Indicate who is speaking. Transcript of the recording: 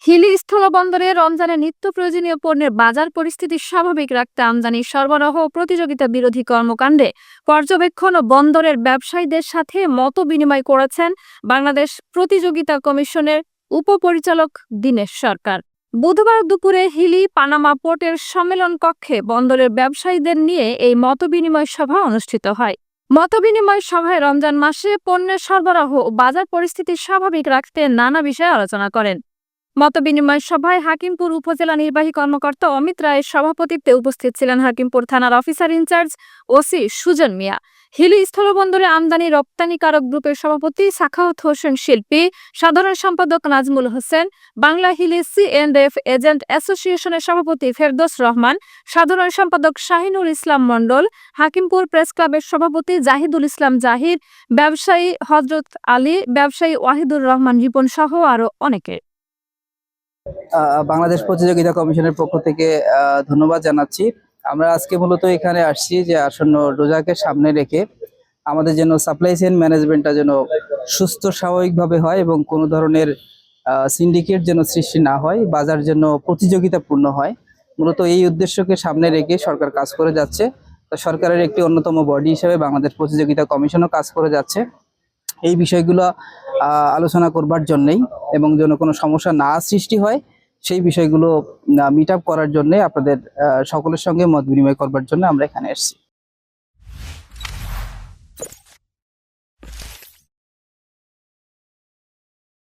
Speaker 1: হিলি স্থলবন্দরে রমজানে নিত্য প্রয়োজনীয় পণ্যের বাজার পরিস্থিতি স্বাভাবিক রাখতে আমদানি সরবরাহ ও প্রতিযোগিতা বিরোধী কর্মকাণ্ডে পর্যবেক্ষণ ও বন্দরের ব্যবসায়ীদের সাথে মত বিনিময় করেছেন বাংলাদেশ প্রতিযোগিতা কমিশনের উপপরিচালক দীনেশ সরকার। বুধবার দুপুরে হিলি পানামা পোর্টের সম্মেলন কক্ষে বন্দরের ব্যবসায়ীদের নিয়ে এই মতবিনিময় সভা অনুষ্ঠিত হয়। মতবিনিময় সভায় রমজান মাসে পণ্যের সরবরাহ ও বাজার পরিস্থিতি স্বাভাবিক রাখতে নানা বিষয়ে আলোচনা করেন। মতবিনিময় সভায় হাকিমপুর উপজেলা নির্বাহী কর্মকর্তা অমিত রায়ের সভাপতিত্বে উপস্থিত ছিলেন হাকিমপুর থানার অফিসার ইনচার্জ ওসি সুজন মিয়া, হিলি স্থলবন্দরে আমদানি রপ্তানিকারক গ্রুপের সভাপতি সাখাওয়াত হোসেন শিল্পী, সাধারণ সম্পাদক নাজমুল হোসেন, বাংলা হিলি C&F এজেন্ট অ্যাসোসিয়েশনের সভাপতি ফেরদৌস রহমান, সাধারণ সম্পাদক শাহিনুল ইসলাম মণ্ডল, হাকিমপুর প্রেস ক্লাবের সভাপতি জাহিদুল ইসলাম জাহির, ব্যবসায়ী হযরত আলী, ব্যবসায়ী ওয়াহিদুর রহমান রিপন সহ আরো অনেকে।
Speaker 2: বাংলাদেশ প্রতিযোগিতা কমিশনের পক্ষ থেকে ধন্যবাদ জানাচ্ছি। আমরা আজকে মূলত এখানে আসছি যে আসন্ন রোজাকে সামনে রেখে আমাদের যেন সাপ্লাই চেইন ম্যানেজমেন্টটা যেন সুস্থ স্বাভাবিকভাবে হয় এবং কোনো ধরনের সিন্ডিকেট যেন সৃষ্টি না হয়, বাজার যেন প্রতিযোগিতাপূর্ণ হয়। মূলত এই উদ্দেশ্যকে সামনে রেখে সরকার কাজ করে যাচ্ছে। তো সরকারের একটি অন্যতম বডি হিসেবে বাংলাদেশ প্রতিযোগিতা কমিশনও কাজ করে যাচ্ছে এই বিষয়গুলো আলোচনা করবার জন্যই, এবং যেন কোনো সমস্যা না সৃষ্টি হয় সেই বিষয়গুলো মিট আপ করার জন্য আপনাদের সকলের সঙ্গে মত বিনিময় করবার জন্য আমরা এখানে এসেছি।